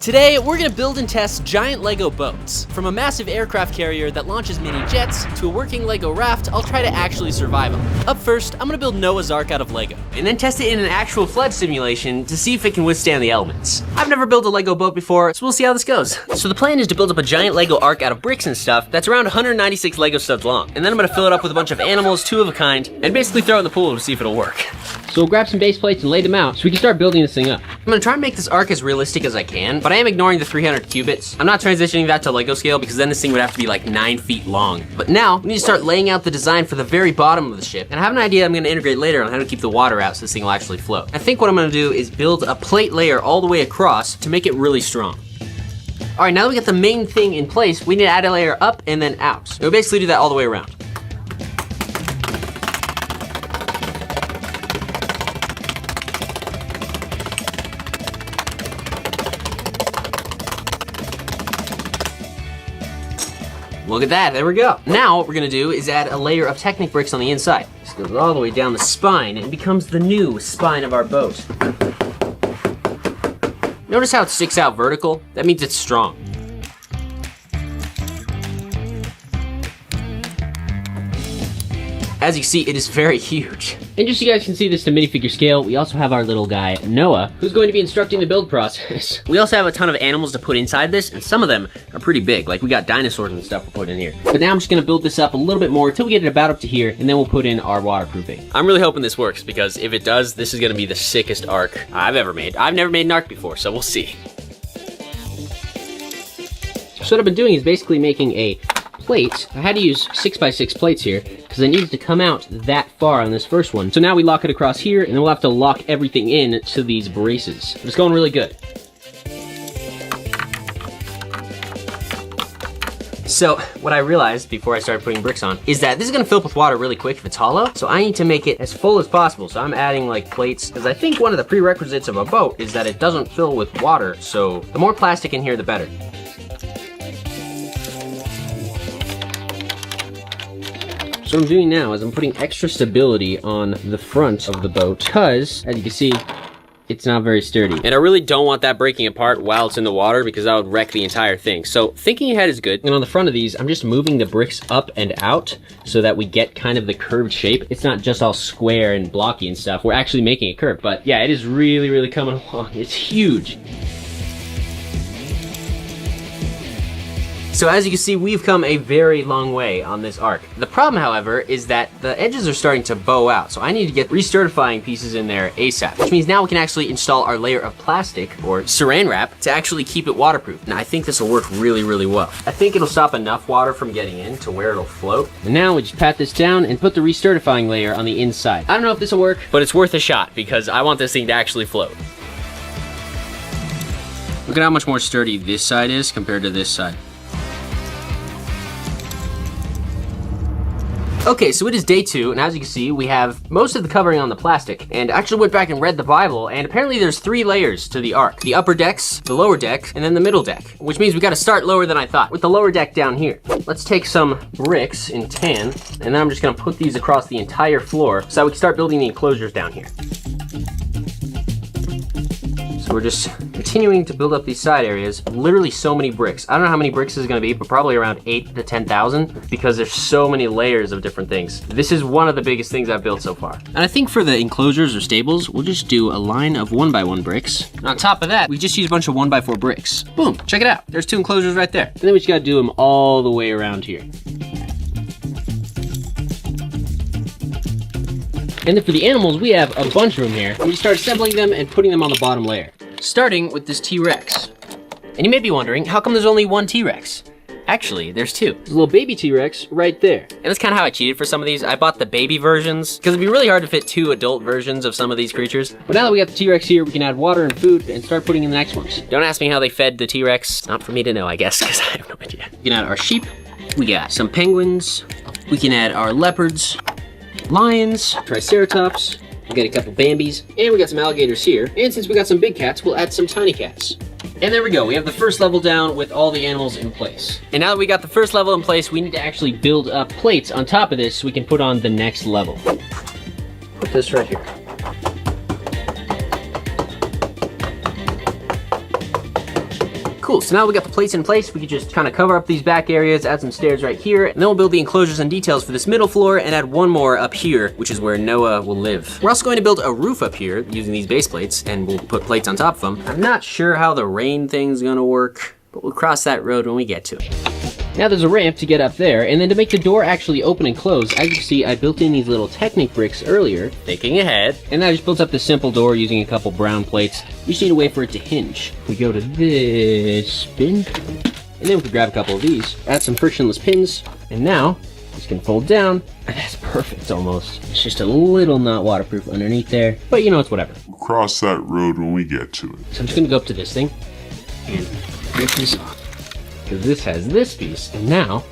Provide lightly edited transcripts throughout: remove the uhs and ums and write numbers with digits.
Today, we're gonna build and test giant LEGO boats. From a massive aircraft carrier that launches mini jets to a working LEGO raft, I'll try to actually survive them. Up first, I'm gonna build Noah's Ark out of LEGO. And then test it in an actual flood simulation to see if it can withstand the elements. I've never built a LEGO boat before, so we'll see how this goes. So the plan is to build up a giant LEGO Ark out of bricks and stuff that's around 196 LEGO studs long. And then I'm gonna fill it up with a bunch of animals, 2 of a kind, and basically throw it in the pool to see if it'll work. So we'll grab some base plates and lay them out so we can start building this thing up. I'm gonna try and make this arc as realistic as I can, but I am ignoring the 300 cubits. I'm not transitioning that to LEGO scale because then this thing would have to be like 9 feet long. But now, we need to start laying out the design for the very bottom of the ship, and I have an idea I'm gonna integrate later on how to keep the water out so this thing will actually float. I think what I'm gonna do is build a plate layer all the way across to make it really strong. All right, now that we got the main thing in place, we need to add a layer up and then out. So we basically do that all the way around. Look at that, there we go. Now what we're gonna do is add a layer of Technic bricks on the inside. This goes all the way down the spine and it becomes the new spine of our boat. Notice how it sticks out vertical? That means it's strong. As you see, it is very huge. And just so you guys can see this to minifigure scale, we also have our little guy, Noah, who's going to be instructing the build process. We also have a ton of animals to put inside this, and some of them are pretty big. Like we got dinosaurs and stuff we're putting in here. But now I'm just gonna build this up a little bit more until we get it about up to here, and then we'll put in our waterproofing. I'm really hoping this works, because if it does, this is gonna be the sickest arc I've ever made. I've never made an arc before, so we'll see. So what I've been doing is basically making a plate. I had to use 6x6 plates here because I needed to come out that far on this first one. So now we lock it across here, and then we'll have to lock everything in to these braces. But it's going really good. So what I realized before I started putting bricks on is that this is gonna fill up with water really quick if it's hollow. So I need to make it as full as possible. So I'm adding like plates, because I think one of the prerequisites of a boat is that it doesn't fill with water. So the more plastic in here, the better. So what I'm doing now is I'm putting extra stability on the front of the boat because, as you can see, it's not very sturdy. And I really don't want that breaking apart while it's in the water because that would wreck the entire thing. So thinking ahead is good. And on the front of these, I'm just moving the bricks up and out so that we get kind of the curved shape. It's not just all square and blocky and stuff. We're actually making it curved. But yeah, it is really, really coming along. It's huge. So as you can see, we've come a very long way on this arc. The problem, however, is that the edges are starting to bow out. So I need to get recertifying pieces in there ASAP, which means now we can actually install our layer of plastic or saran wrap to actually keep it waterproof. Now I think this will work really, really well. I think it'll stop enough water from getting in to where it'll float. And now we just pat this down and put the recertifying layer on the inside. I don't know if this will work, But it's worth a shot because I want this thing to actually float. Look at how much more sturdy this side is compared to this side. Okay, so it is day 2, and as you can see, we have most of the covering on the plastic, and I actually went back and read the Bible, and apparently there's 3 layers to the ark. The upper decks, the lower deck, and then the middle deck, which means we gotta start lower than I thought, with the lower deck down here. Let's take some bricks in tan, and then I'm just gonna put these across the entire floor so that we can start building the enclosures down here. So we're just continuing to build up these side areas. Literally so many bricks. I don't know how many bricks this is gonna be, but probably around 8 to 10,000 because there's so many layers of different things. This is one of the biggest things I've built so far. And I think for the enclosures or stables, we'll just do a line of 1x1 bricks. And on top of that, we just use a bunch of 1x4 bricks. Boom, check it out. There's 2 enclosures right there. and then we just gotta do them all the way around here. And then for the animals, we have a bunch of them here. We start assembling them and putting them on the bottom layer. Starting with this T-Rex. And you may be wondering, how come there's only 1 T-Rex? Actually, there's 2. There's a little baby T-Rex right there. And that's kind of how I cheated for some of these. I bought the baby versions, because it'd be really hard to fit 2 adult versions of some of these creatures. But now that we got the T-Rex here, we can add water and food and start putting in the next ones. Don't ask me how they fed the T-Rex. Not for me to know, I guess, because I have no idea. We can add our sheep. We got some penguins. We can add our leopards, lions, triceratops. We got a couple Bambis, and we got some alligators here. And since we got some big cats, we'll add some tiny cats. And there we go, we have the first level down with all the animals in place. And now that we got the first level in place, we need to actually build up plates on top of this so we can put on the next level. Put this right here. Cool, so now we got the plates in place. We can just kind of cover up these back areas, add some stairs right here, and then we'll build the enclosures and details for this middle floor and add one more up here, which is where Noah will live. We're also going to build a roof up here using these base plates, and we'll put plates on top of them. I'm not sure how the rain thing's gonna work, but we'll cross that road when we get to it. Now there's a ramp to get up there, and then to make the door actually open and close, as you can see, I built in these little Technic bricks earlier. Thinking ahead. And I just built up this simple door using a couple brown plates. We just need a way for it to hinge. We go to this bin, and then we can grab a couple of these, add some frictionless pins, and now this can fold down, and that's perfect almost. It's just a little not waterproof underneath there, but you know, it's whatever. We'll cross that road when we get to it. So I'm just gonna go up to this thing and rip this off, because this has this piece, and now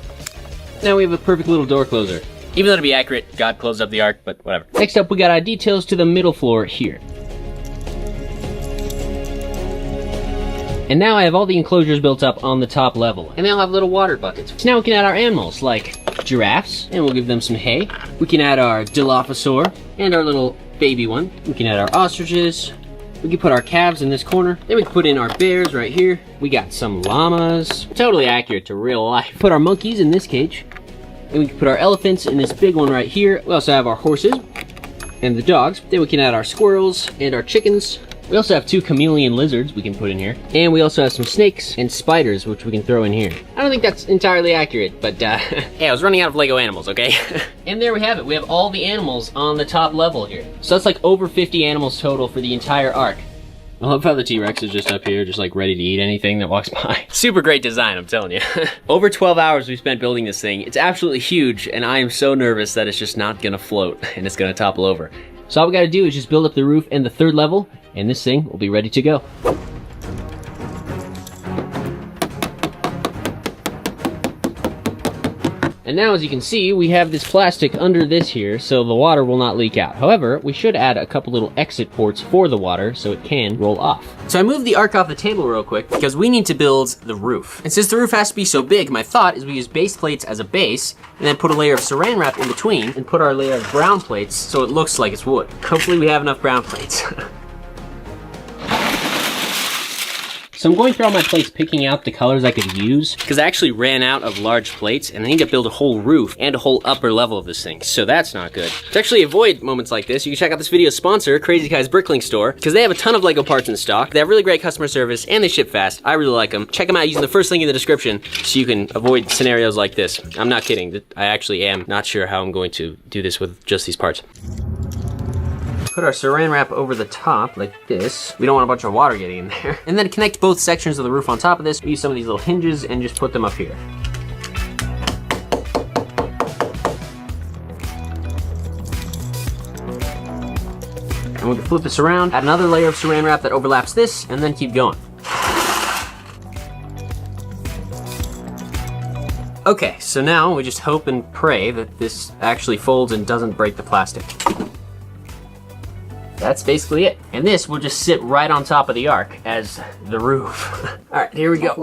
we have a perfect little door closer. Even though to be accurate, God closed up the ark, but whatever. Next up, we got our details to the middle floor here. And now I have all the enclosures built up on the top level, and they all have little water buckets. So now we can add our animals, like giraffes, and we'll give them some hay. We can add our Dilophosaur, and our little baby one. We can add our ostriches. We can put our calves in this corner. Then we can put in our bears right here. We got some llamas. Totally accurate to real life. Put our monkeys in this cage. And we can put our elephants in this big one right here. We also have our horses and the dogs. Then we can add our squirrels and our chickens. We also have 2 chameleon lizards we can put in here. And we also have some snakes and spiders, which we can throw in here. I don't think that's entirely accurate, but Hey, I was running out of Lego animals, okay? And there we have it. We have all the animals on the top level here. So that's like over 50 animals total for the entire ark. I love how the T-Rex is just up here, just like ready to eat anything that walks by. Super great design, I'm telling you. Over 12 hours we spent building this thing. It's absolutely huge, and I am so nervous that it's just not gonna float, and it's gonna topple over. So all we gotta do is just build up the roof and the 3rd level, and this thing will be ready to go. And now, as you can see, we have this plastic under this here, so the water will not leak out. However, we should add a couple little exit ports for the water so it can roll off. So I moved the ark off the table real quick because we need to build the roof. And since the roof has to be so big, my thought is we use base plates as a base and then put a layer of saran wrap in between and put our layer of brown plates so it looks like it's wood. Hopefully we have enough brown plates. So I'm going through all my plates picking out the colors I could use. Because I actually ran out of large plates and I need to build a whole roof and a whole upper level of this thing. So that's not good. To actually avoid moments like this, you can check out this video's sponsor, Crazy Kai's Bricklink store, because they have a ton of Lego parts in stock. They have really great customer service and they ship fast. I really like them. Check them out using the first link in the description so you can avoid scenarios like this. I'm not kidding. I actually am not sure how I'm going to do this with just these parts. Put our saran wrap over the top like this. We don't want a bunch of water getting in there. And then connect both sections of the roof on top of this. We use some of these little hinges and just put them up here. And we can flip this around, add another layer of saran wrap that overlaps this, and then keep going. Okay, so now we just hope and pray that this actually folds and doesn't break the plastic. That's basically it. And this will just sit right on top of the ark as the roof. All right, here we go.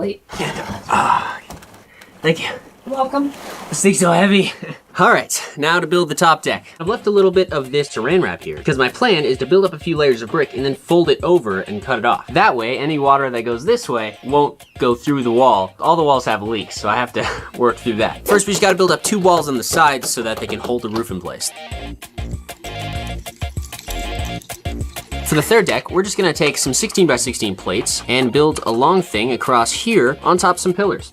Thank you. You're welcome. This thing's so heavy. All right, now to build the top deck. I've left a little bit of this saran wrap here because my plan is to build up a few layers of brick and then fold it over and cut it off. That way, any water that goes this way won't go through the wall. All the walls have leaks, so I have to work through that. First, we just gotta build up 2 walls on the sides so that they can hold the roof in place. For the 3rd deck, we're just gonna take some 16 by 16 plates and build a long thing across here on top of some pillars.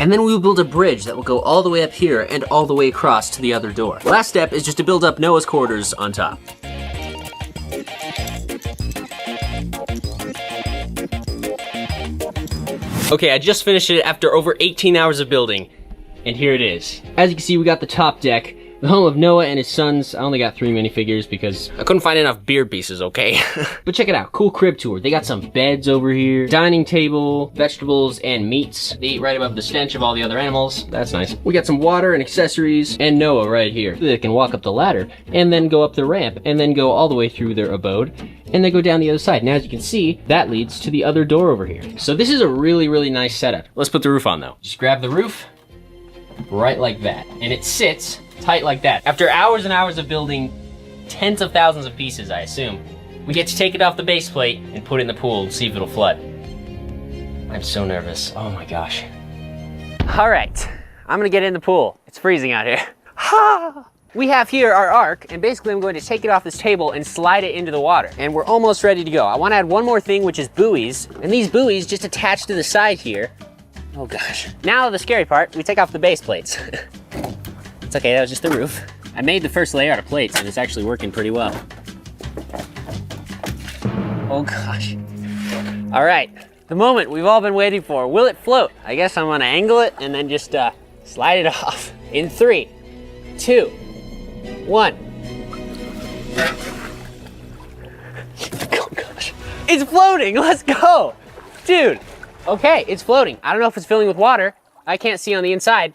And then we will build a bridge that will go all the way up here and all the way across to the other door. Last step is just to build up Noah's quarters on top. Okay, I just finished it after over 18 hours of building, and here it is. As you can see, we got the top deck, the home of Noah and his sons. I only got 3 minifigures because I couldn't find enough beard pieces, okay? But check it out, cool crib tour. They got some beds over here, dining table, vegetables, and meats. They eat right above the stench of all the other animals. That's nice. We got some water and accessories, and Noah right here. They can walk up the ladder, and then go up the ramp, and then go all the way through their abode, and then go down the other side. Now, as you can see, that leads to the other door over here. So this is a really, really nice setup. Let's put the roof on, though. Just grab the roof, right like that, and it sits tight like that. After hours and hours of building tens of thousands of pieces, I assume, we get to take it off the base plate and put it in the pool and see if it'll flood. I'm so nervous. Oh my gosh. All right, I'm gonna get in the pool. It's freezing out here. Ha! We have here our ark, and basically I'm going to take it off this table and slide it into the water. And we're almost ready to go. I wanna add one more thing, which is buoys. And these buoys just attach to the side here. Oh gosh. Now the scary part, we take off the base plates. It's okay, that was just the roof. I made the first layer out of plates and it's actually working pretty well. Oh gosh. All right, the moment we've all been waiting for. Will it float? I guess I'm gonna angle it and then just slide it off. In 3, 2, 1. Oh gosh. It's floating, let's go. Dude, okay, it's floating. I don't know if it's filling with water. I can't see on the inside.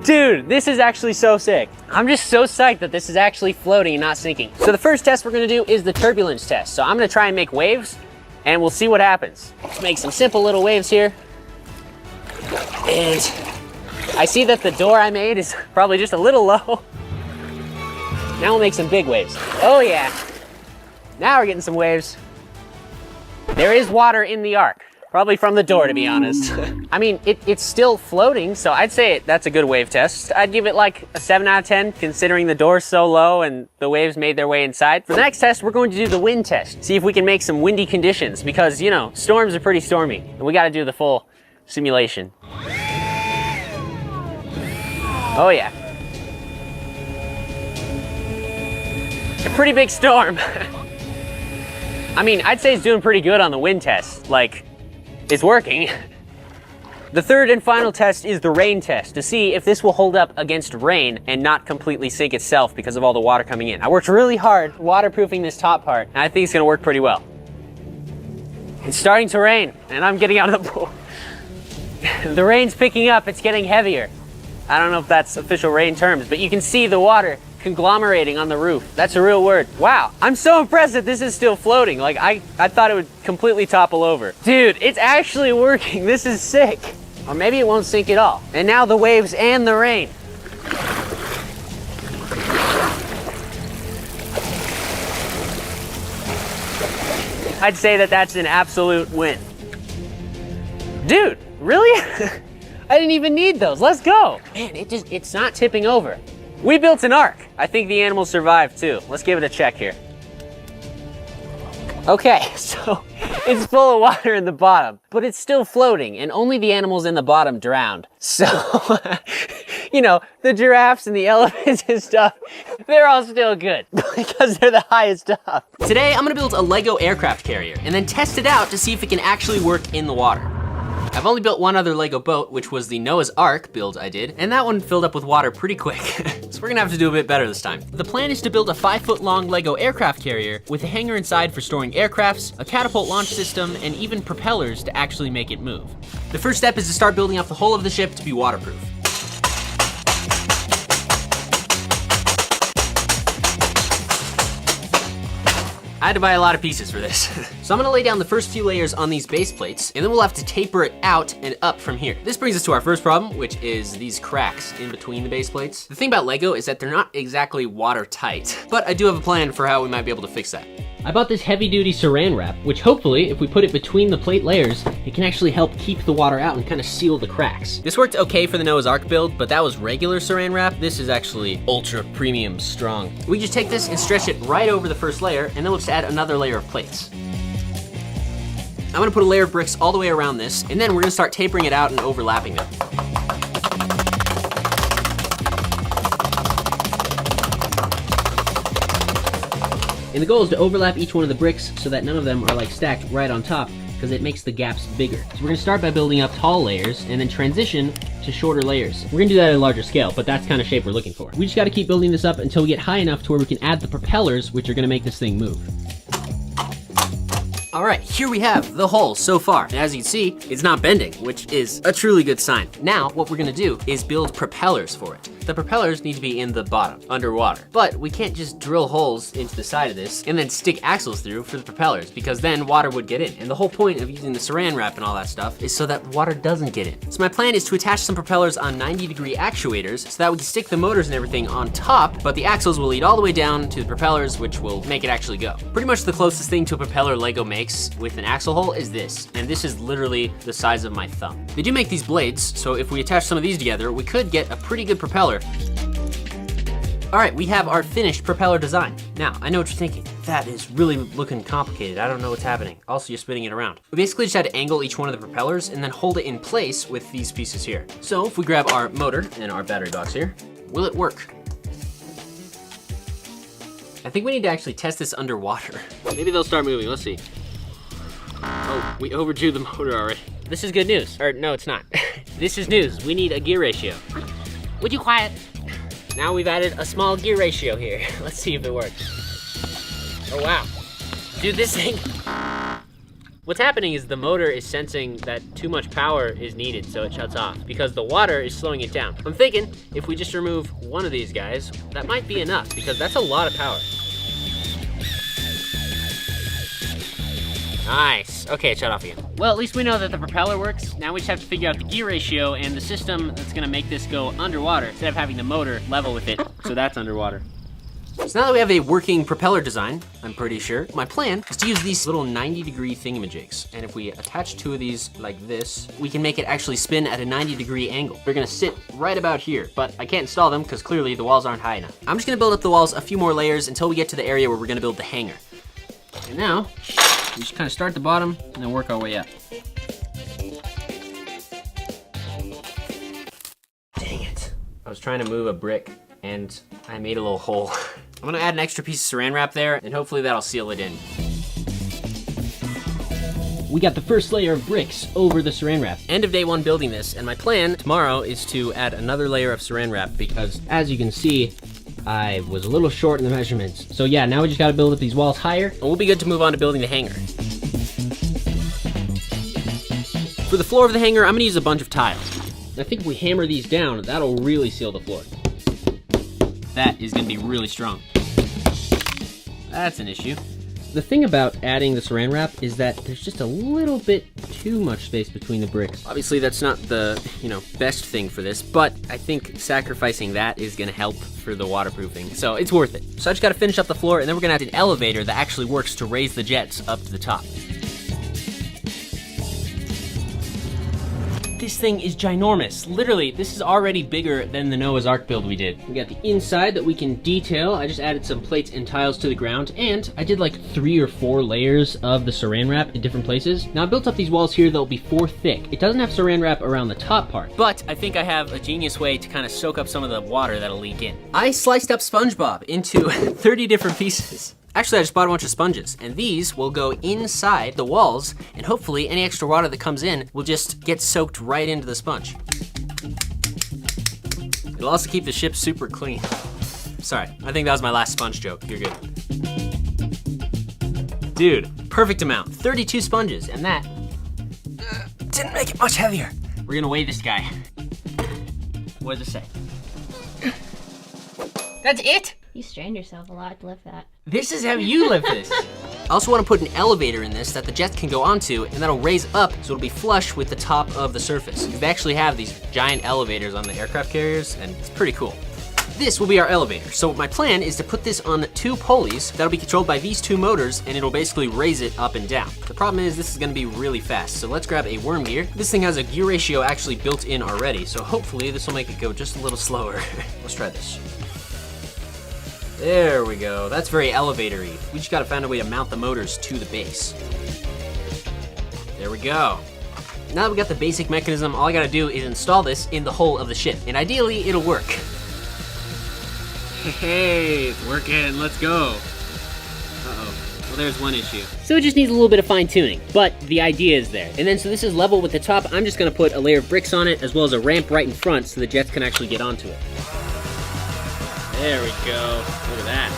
Dude, this is actually so sick. I'm just so psyched that this is actually floating and not sinking. So the first test we're gonna do is the turbulence test. So I'm gonna try and make waves and we'll see what happens. Let's make some simple little waves here. And I see that the door I made is probably just a little low. Now we'll make some big waves. Oh yeah. Now we're getting some waves. There is water in the ark. Probably from the door, to be honest. I mean, it's still floating, so I'd say that's a good wave test. I'd give it like a 7 out of 10, considering the door's so low and the waves made their way inside. For the next test, we're going to do the wind test. See if we can make some windy conditions, because, you know, storms are pretty stormy, and we gotta do the full simulation. Oh yeah. A pretty big storm. I mean, I'd say it's doing pretty good on the wind test. Like, it's working. The third and final test is the rain test, to see if this will hold up against rain and not completely sink itself because of all the water coming in. I worked really hard waterproofing this top part, and I think it's gonna work pretty well. It's starting to rain, and I'm getting out of the pool. The rain's picking up, it's getting heavier. I don't know if that's official rain terms, but you can see the water conglomerating on the roof. That's a real word. Wow, I'm so impressed that this is still floating. Like, I thought it would completely topple over. Dude, it's actually working. This is sick. Or maybe it won't sink at all. And now the waves and the rain. I'd say that that's an absolute win. Dude, really? I didn't even need those. Let's go. Man, it's not tipping over. We built an ark. I think the animals survived too. Let's give it a check here. Okay, so it's full of water in the bottom, but it's still floating and only the animals in the bottom drowned. So, you know, the giraffes and the elephants and stuff, they're all still good because they're the highest up. Today, I'm gonna build a LEGO aircraft carrier and then test it out to see if it can actually work in the water. I've only built one other LEGO boat, which was the Noah's Ark build I did, and that one filled up with water pretty quick. So we're gonna have to do a bit better this time. The plan is to build a 5-foot long LEGO aircraft carrier with a hangar inside for storing aircrafts, a catapult launch system, and even propellers to actually make it move. The first step is to start building up the whole of the ship to be waterproof. I had to buy a lot of pieces for this. So I'm gonna lay down the first few layers on these base plates, and then we'll have to taper it out and up from here. This brings us to our first problem, which is these cracks in between the base plates. The thing about LEGO is that they're not exactly watertight, but I do have a plan for how we might be able to fix that. I bought this heavy-duty saran wrap, which hopefully, if we put it between the plate layers, it can actually help keep the water out and kind of seal the cracks. This worked okay for the Noah's Ark build, but that was regular saran wrap. This is actually ultra premium strong. We just take this and stretch it right over the first layer, and then we'll just add another layer of plates. I'm gonna put a layer of bricks all the way around this, and then we're gonna start tapering it out and overlapping them. And the goal is to overlap each one of the bricks so that none of them are like stacked right on top, because it makes the gaps bigger. So we're gonna start by building up tall layers and then transition to shorter layers. We're gonna do that at a larger scale, but that's kind of shape we're looking for. We just gotta keep building this up until we get high enough to where we can add the propellers, which are gonna make this thing move. All right, here we have the hull so far. And as you can see, it's not bending, which is a truly good sign. Now, what we're gonna do is build propellers for it. the propellers need to be in the bottom, underwater. But we can't just drill holes into the side of this and then stick axles through for the propellers, because then water would get in. And the whole point of using the saran wrap and all that stuff is so that water doesn't get in. So my plan is to attach some propellers on 90-degree actuators so that we can stick the motors and everything on top, but the axles will lead all the way down to the propellers, which will make it actually go. Pretty much the closest thing to a propeller Lego makes with an axle hole is this, and this is literally the size of my thumb. They do make these blades, so if we attach some of these together, we could get a pretty good propeller. All right, we have our finished propeller design. Now, I know what you're thinking. That is really looking complicated. I don't know what's happening. Also, you're spinning it around. We basically just had to angle each one of the propellers and then hold it in place with these pieces here. So if we grab our motor and our battery box here, will it work? I think we need to actually test this underwater. Maybe they'll start moving, let's see. Oh, we overdrew the motor already. This is good news. Or no, it's not. This is news, we need a gear ratio. Would you quiet? Now we've added a small gear ratio here. Let's see if it works. Oh wow. Dude, this thing. What's happening is the motor is sensing that too much power is needed, so it shuts off because the water is slowing it down. I'm thinking if we just remove one of these guys, that might be enough because that's a lot of power. Nice. Okay, it shut off again. Well, at least we know that the propeller works. Now we just have to figure out the gear ratio and the system that's gonna make this go underwater instead of having the motor level with it. So that's underwater. So now that we have a working propeller design, I'm pretty sure, my plan is to use these little 90-degree thingamajigs. And if we attach two of these like this, we can make it actually spin at a 90-degree angle. They're gonna sit right about here, but I can't install them because clearly the walls aren't high enough. I'm just gonna build up the walls a few more layers until we get to the area where we're gonna build the hangar. And now, we just kind of start at the bottom and then work our way up. Dang it. I was trying to move a brick and I made a little hole. I'm gonna add an extra piece of saran wrap there and hopefully that'll seal it in. We got the first layer of bricks over the saran wrap. End of day one building this, and my plan tomorrow is to add another layer of saran wrap because As you can see, I was a little short in the measurements. So yeah, now we just gotta build up these walls higher. and we'll be good to move on to building the hangar. For the floor of the hangar, I'm gonna use a bunch of tiles. I think if we hammer these down, that'll really seal the floor. That is gonna be really strong. That's an issue. The thing about adding the saran wrap is that there's just a little bit too much space between the bricks. Obviously that's not the, best thing for this, but I think sacrificing that is gonna help for the waterproofing, so it's worth it. So I just gotta finish up the floor and then we're gonna add an elevator that actually works to raise the jets up to the top. This thing is ginormous. Literally, this is already bigger than the Noah's Ark build we did. We got the inside that we can detail. I just added some plates and tiles to the ground, and I did like 3 or 4 layers of the saran wrap in different places. Now I built up these walls here that'll be 4 thick. It doesn't have saran wrap around the top part. But I think I have a genius way to kind of soak up some of the water that'll leak in. I sliced up SpongeBob into 30 different pieces. Actually, I just bought a bunch of sponges, and these will go inside the walls, and hopefully any extra water that comes in will just get soaked right into the sponge. It'll also keep the ship super clean. Sorry, I think that was my last sponge joke. You're good. Dude, perfect amount. 32 sponges, and that didn't make it much heavier. We're gonna weigh this guy. What does it say? That's it? You strained yourself a lot to lift that. This is how you lift this. I also want to put an elevator in this that the jets can go onto, and that'll raise up so it'll be flush with the top of the surface. They actually have these giant elevators on the aircraft carriers, and it's pretty cool. This will be our elevator. So my plan is to put this on 2 pulleys that'll be controlled by these 2 motors, and it'll basically raise it up and down. The problem is this is gonna be really fast, so let's grab a worm gear. This thing has a gear ratio actually built in already, so hopefully this will make it go just a little slower. Let's try this. There we go. That's very elevator-y. We just gotta find a way to mount the motors to the base. There we go. Now that we got the basic mechanism, all I gotta do is install this in the hull of the ship, and ideally it'll work. Hey, it's working, let's go. Uh-oh, well there's one issue. So it just needs a little bit of fine-tuning, but the idea is there. And then so this is level with the top, I'm just gonna put a layer of bricks on it, as well as a ramp right in front so the jets can actually get onto it. There we go. Look at that.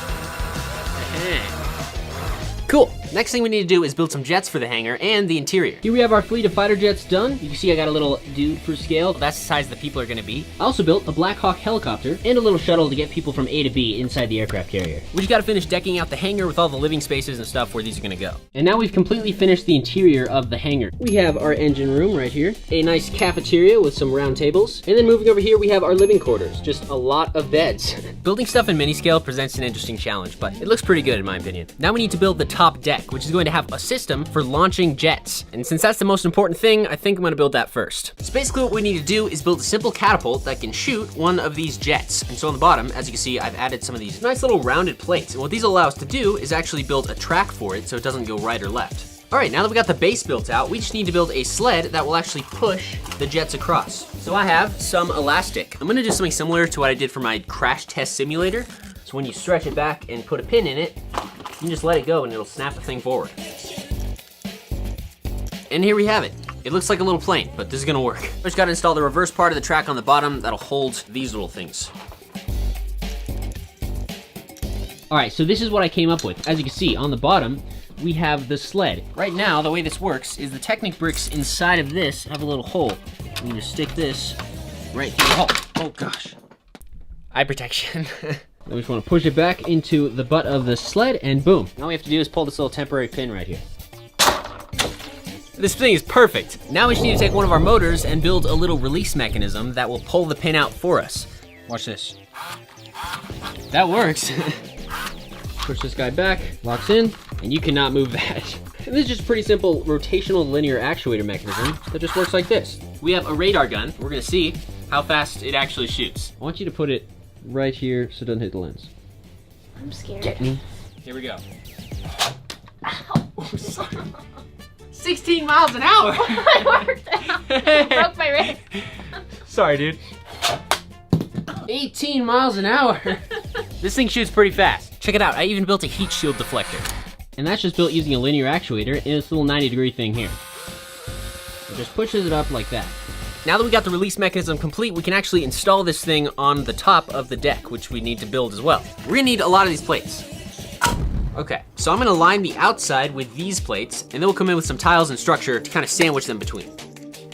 Cool. Next thing we need to do is build some jets for the hangar and the interior. Here we have our fleet of fighter jets done. You can see I got a little dude for scale. That's the size the people are gonna be. I also built a Black Hawk helicopter and a little shuttle to get people from A to B inside the aircraft carrier. We just gotta finish decking out the hangar with all the living spaces and stuff where these are gonna go. And now we've completely finished the interior of the hangar. We have our engine room right here, a nice cafeteria with some round tables, and then moving over here we have our living quarters, just a lot of beds. Building stuff in mini scale presents an interesting challenge, but it looks pretty good in my opinion. Now we need to build the top deck, which is going to have a system for launching jets. And since that's the most important thing, I think I'm gonna build that first. So basically what we need to do is build a simple catapult that can shoot one of these jets. And so on the bottom, as you can see, I've added some of these nice little rounded plates. And what these allow us to do is actually build a track for it so it doesn't go right or left. All right, now that we got the base built out, we just need to build a sled that will actually push the jets across. So I have some elastic. I'm gonna do something similar to what I did for my crash test simulator. So when you stretch it back and put a pin in it, you can just let it go and it'll snap the thing forward. And here we have it. It looks like a little plane, but this is gonna work. I just gotta install the reverse part of the track on the bottom that'll hold these little things. All right, so this is what I came up with. As you can see, on the bottom, we have the sled. Right now, the way this works is the Technic bricks inside of this have a little hole. You just stick this right through the hole. Oh gosh. Eye protection. Then we just want to push it back into the butt of the sled, and boom. All we have to do is pull this little temporary pin right here. This thing is perfect. Now we just need to take one of our motors and build a little release mechanism that will pull the pin out for us. Watch this. That works. Push this guy back, locks in, and you cannot move that. And this is just a pretty simple rotational linear actuator mechanism that just works like this. We have a radar gun. We're gonna see how fast it actually shoots. I want you to put it right here so it doesn't hit the lens. I'm scared. Get me. Here we go. Oh, sorry. 16 miles an hour. I worked out. Broke my wrist. Sorry, dude. 18 miles an hour. This thing shoots pretty fast. Check it out, I even built a heat shield deflector. And that's just built using a linear actuator and this little 90-degree thing here. It just pushes it up like that. Now that we got the release mechanism complete, we can actually install this thing on the top of the deck, which we need to build as well. We're gonna need a lot of these plates. Okay, so I'm gonna line the outside with these plates, and then we'll come in with some tiles and structure to kind of sandwich them between.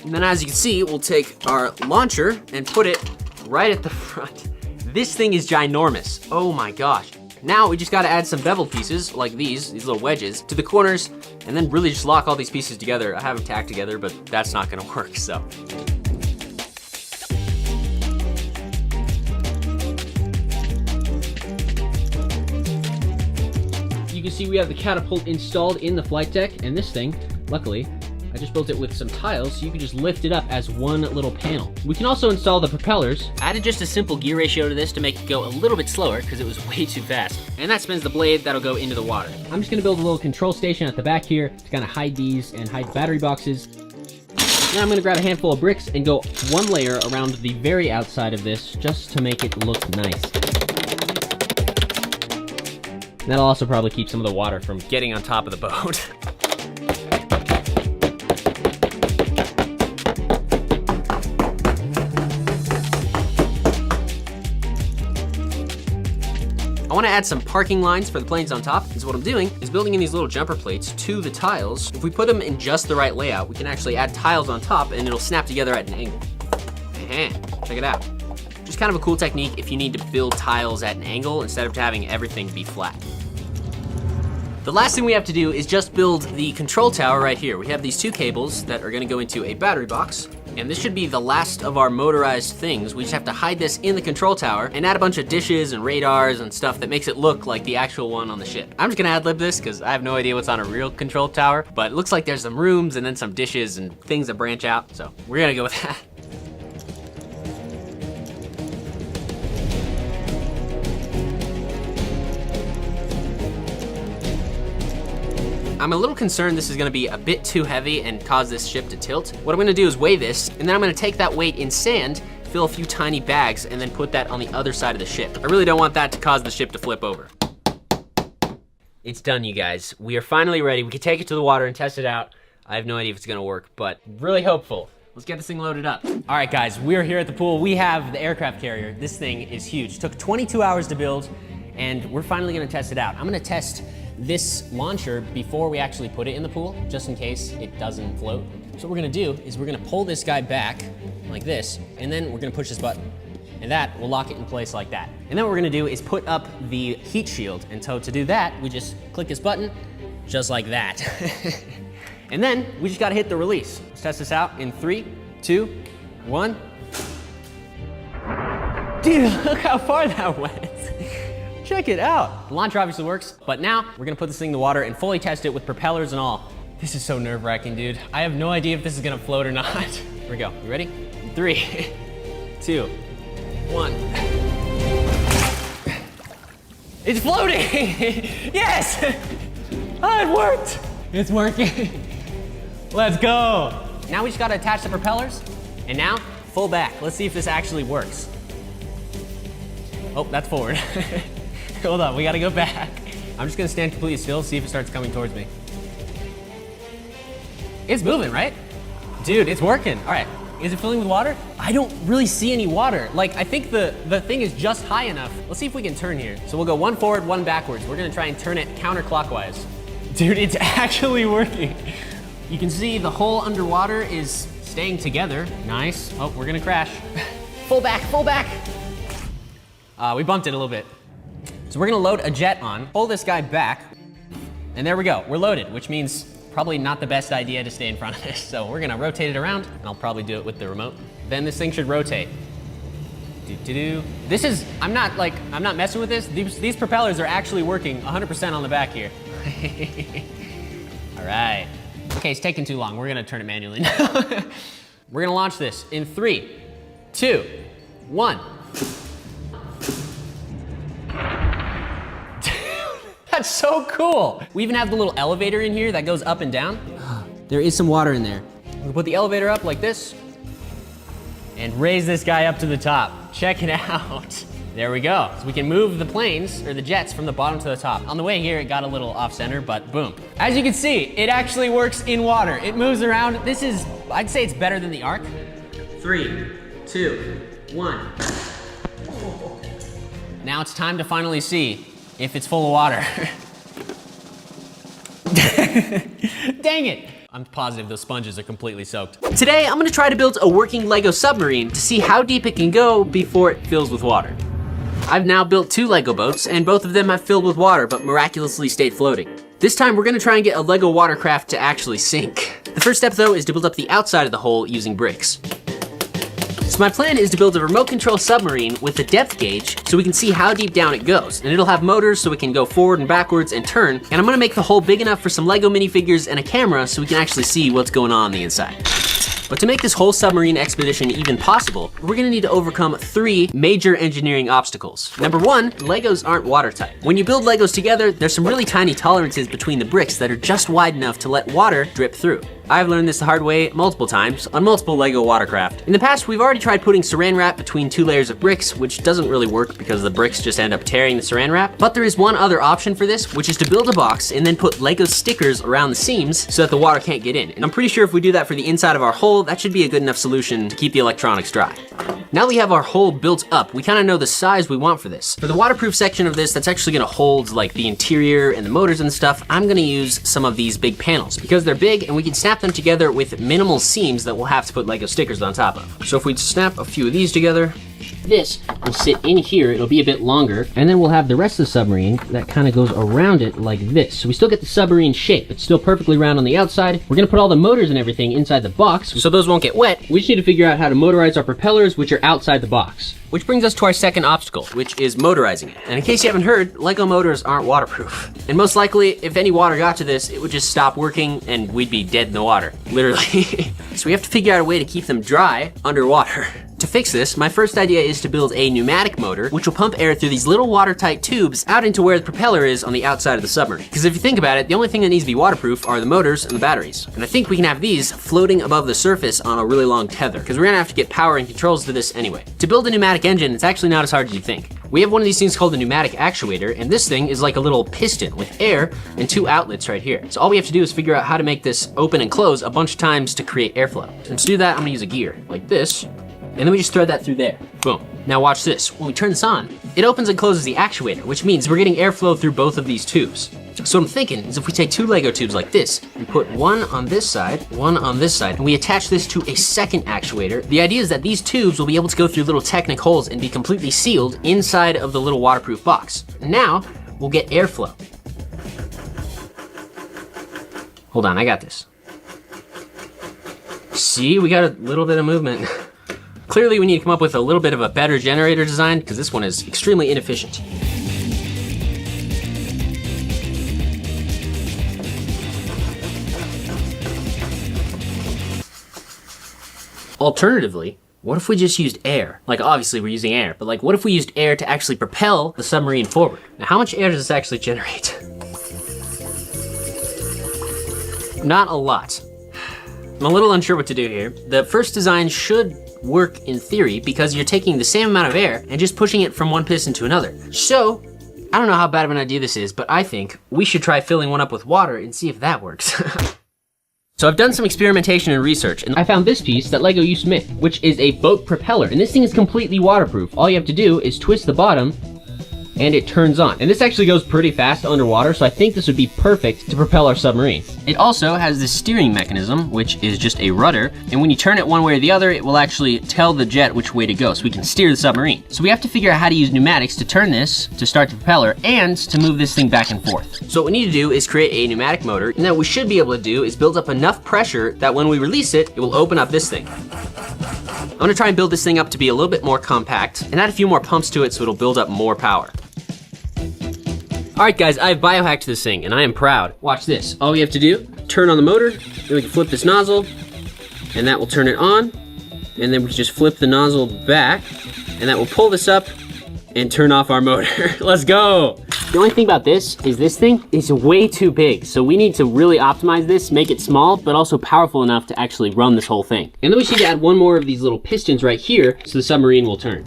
And then as you can see, we'll take our launcher and put it right at the front. This thing is ginormous, oh my gosh. Now we just gotta add some bevel pieces, like these little wedges, to the corners, and then really just lock all these pieces together. I have them tacked together, but that's not gonna work, so. You can see we have the catapult installed in the flight deck, and this thing, luckily, I just built it with some tiles so you can just lift it up as one little panel. We can also install the propellers. I added just a simple gear ratio to this to make it go a little bit slower because it was way too fast. And that spins the blade that'll go into the water. I'm just gonna build a little control station at the back here to kind of hide these and hide battery boxes. Then I'm gonna grab a handful of bricks and go one layer around the very outside of this just to make it look nice. That'll also probably keep some of the water from Getting on top of the boat. I want to add some parking lines for the planes on top, and so what I'm doing is building in these little jumper plates to the tiles. If we put them in just the right layout, we can actually add tiles on top and it'll snap together at an angle. Check it out. Just kind of a cool technique if you need to build tiles at an angle instead of having everything be flat. The last thing we have to do is just build the control tower right here. We have these two cables that are gonna go into a battery box, and this should be the last of our motorized things. We just have to hide this in the control tower and add a bunch of dishes and radars and stuff that makes it look like the actual one on the ship. I'm just gonna ad-lib this because I have no idea what's on a real control tower, but it looks like there's some rooms and then some dishes and things that branch out, so we're gonna go with that. I'm a little concerned this is gonna be a bit too heavy and cause this ship to tilt. What I'm gonna do is weigh this, and then I'm gonna take that weight in sand, fill a few tiny bags, and then put that on the other side of the ship. I really don't want that to cause the ship to flip over. It's done, you guys. We are finally ready. We can take it to the water and test it out. I have no idea if it's gonna work, but really hopeful. Let's get this thing loaded up. All right, guys, we're here at the pool. We have the aircraft carrier. This thing is huge. It took 22 hours to build, and we're finally gonna test it out. I'm gonna test this launcher before we actually put it in the pool, just in case it doesn't float. So what we're gonna do is we're gonna pull this guy back like this, and then we're gonna push this button. And that will lock it in place like that. And then what we're gonna do is put up the heat shield. And so to do that, we just click this button, just like that. And then we just gotta hit the release. Let's test this out in 3, 2, 1. Dude, look how far that went. Check it out. The launcher obviously works, but now we're gonna put this thing in the water and fully test it with propellers and all. This is so nerve-wracking, dude. I have no idea if this is gonna float or not. Here we go, you ready? 3, 2, 1. It's floating! Yes! Oh, it worked! It's working. Let's go. Now we just gotta attach the propellers, and now, full back. Let's see if this actually works. Oh, that's forward. Hold on, we gotta go back. I'm just gonna stand completely still, see if it starts coming towards me. It's moving, right? Dude, it's working. All right, is it filling with water? I don't really see any water. Like, I think the thing is just high enough. Let's see if we can turn here. So we'll go 1 forward, 1 backwards. We're gonna try and turn it counterclockwise. Dude, it's actually working. You can see the hole underwater is staying together. Nice. Oh, we're gonna crash. Full back, full back. We bumped it a little bit. So we're gonna load a jet on, pull this guy back, and there we go. We're loaded, which means probably not the best idea to stay in front of this. So we're gonna rotate it around, and I'll probably do it with the remote. Then this thing should rotate. This is, I'm not messing with this. These propellers are actually working 100% on the back here. All right. Okay, it's taking too long. We're gonna turn it manually now. We're gonna launch this in 3, 2, 1. That's so cool. We even have the little elevator in here that goes up and down. There is some water in there. We'll put the elevator up like this and raise this guy up to the top. Check it out. There we go. So we can move the planes, or the jets, from the bottom to the top. On the way here, it got a little off center, but boom. As you can see, it actually works in water. It moves around. This is, I'd say it's better than the Ark. 3, 2, 1. Now it's time to finally see if it's full of water. Dang it. I'm positive those sponges are completely soaked. Today, I'm gonna try to build a working Lego submarine to see how deep it can go before it fills with water. I've now built 2 Lego boats, and both of them have filled with water, but miraculously stayed floating. This time, we're gonna try and get a Lego watercraft to actually sink. The first step, though, is to build up the outside of the hole using bricks. So my plan is to build a remote control submarine with a depth gauge so we can see how deep down it goes. And it'll have motors so we can go forward and backwards and turn. And I'm gonna make the hole big enough for some Lego minifigures and a camera so we can actually see what's going on the inside. But to make this whole submarine expedition even possible, we're gonna need to overcome 3 major engineering obstacles. Number 1, Legos aren't watertight. When you build Legos together, there's some really tiny tolerances between the bricks that are just wide enough to let water drip through. I've learned this the hard way multiple times on multiple Lego watercraft. In the past, we've already tried putting saran wrap between 2 layers of bricks, which doesn't really work because the bricks just end up tearing the saran wrap. But there is one other option for this, which is to build a box and then put Lego stickers around the seams so that the water can't get in. And I'm pretty sure if we do that for the inside of our hole, that should be a good enough solution to keep the electronics dry. Now that we have our hole built up, we kind of know the size we want for this. For the waterproof section of this, that's actually gonna hold like the interior and the motors and stuff, I'm gonna use some of these big panels because they're big and we can snap them together with minimal seams that we'll have to put Lego stickers on top of. So if we snap a few of these together, This will sit in here, it'll be a bit longer, and then we'll have the rest of the submarine that kind of goes around it like this. So we still get the submarine shape. It's still perfectly round on the outside. We're gonna put all the motors and everything inside the box, so those won't get wet. We just need to figure out how to motorize our propellers, which are outside the box. Which brings us to our second obstacle, which is motorizing it. And in case you haven't heard, Lego motors aren't waterproof. And most likely, if any water got to this, it would just stop working and we'd be dead in the water, literally. So we have to figure out a way to keep them dry underwater. To fix this, my first idea is to build a pneumatic motor, which will pump air through these little watertight tubes out into where the propeller is on the outside of the submarine. Because if you think about it, the only thing that needs to be waterproof are the motors and the batteries. And I think we can have these floating above the surface on a really long tether, because we're gonna have to get power and controls to this anyway. To build a pneumatic engine, it's actually not as hard as you think. We have one of these things called a pneumatic actuator, and this thing is like a little piston with air and 2 outlets right here. So all we have to do is figure out how to make this open and close a bunch of times to create airflow. And to do that, I'm gonna use a gear like this, and then we just thread that through there. Boom. Now watch this. When we turn this on, it opens and closes the actuator, which means we're getting airflow through both of these tubes. So what I'm thinking is if we take 2 Lego tubes like this, we put one on this side, one on this side, and we attach this to a second actuator. The idea is that these tubes will be able to go through little Technic holes and be completely sealed inside of the little waterproof box. Now, we'll get airflow. Hold on, I got this. See, we got a little bit of movement. Clearly we need to come up with a little bit of a better generator design because this one is extremely inefficient. Alternatively, what if we just used air? Like obviously we're using air, but like what if we used air to actually propel the submarine forward? Now how much air does this actually generate? Not a lot. I'm a little unsure what to do here. The first design should work in theory because you're taking the same amount of air and just pushing it from one piston to another. So, I don't know how bad of an idea this is, but I think we should try filling one up with water and see if that works. So I've done some experimentation and research, and I found this piece that LEGO used to make, which is a boat propeller. And this thing is completely waterproof. All you have to do is twist the bottom and it turns on. And this actually goes pretty fast underwater, so I think this would be perfect to propel our submarine. It also has this steering mechanism, which is just a rudder, and when you turn it one way or the other, it will actually tell the jet which way to go, so we can steer the submarine. So we have to figure out how to use pneumatics to turn this, to start the propeller, and to move this thing back and forth. So what we need to do is create a pneumatic motor, and what we should be able to do is build up enough pressure that when we release it, it will open up this thing. I'm gonna try and build this thing up to be a little bit more compact, and add a few more pumps to it so it'll build up more power. All right, guys, I've biohacked this thing, and I am proud. Watch this. All we have to do, turn on the motor, then we can flip this nozzle, and that will turn it on, and then we can just flip the nozzle back, and that will pull this up and turn off our motor. Let's go. The only thing about this is this thing is way too big, so we need to really optimize this, make it small, but also powerful enough to actually run this whole thing. And then we need to add one more of these little pistons right here so the submarine will turn.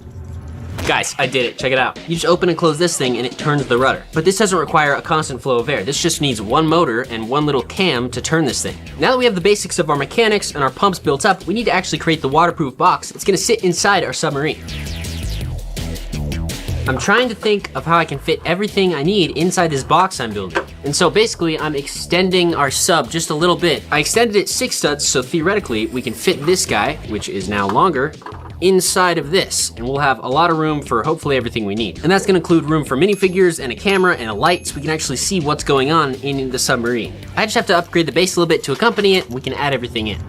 Guys, I did it, check it out. You just open and close this thing and it turns the rudder. But this doesn't require a constant flow of air. This just needs one motor and one little cam to turn this thing. Now that we have the basics of our mechanics and our pumps built up, we need to actually create the waterproof box that's gonna sit inside our submarine. I'm trying to think of how I can fit everything I need inside this box I'm building. And so basically I'm extending our sub just a little bit. I extended it 6 studs, so theoretically we can fit this guy, which is now longer, inside of this, and we'll have a lot of room for hopefully everything we need. And that's gonna include room for minifigures and a camera and a light so we can actually see what's going on in the submarine. I just have to upgrade the base a little bit to accompany it, and we can add everything in.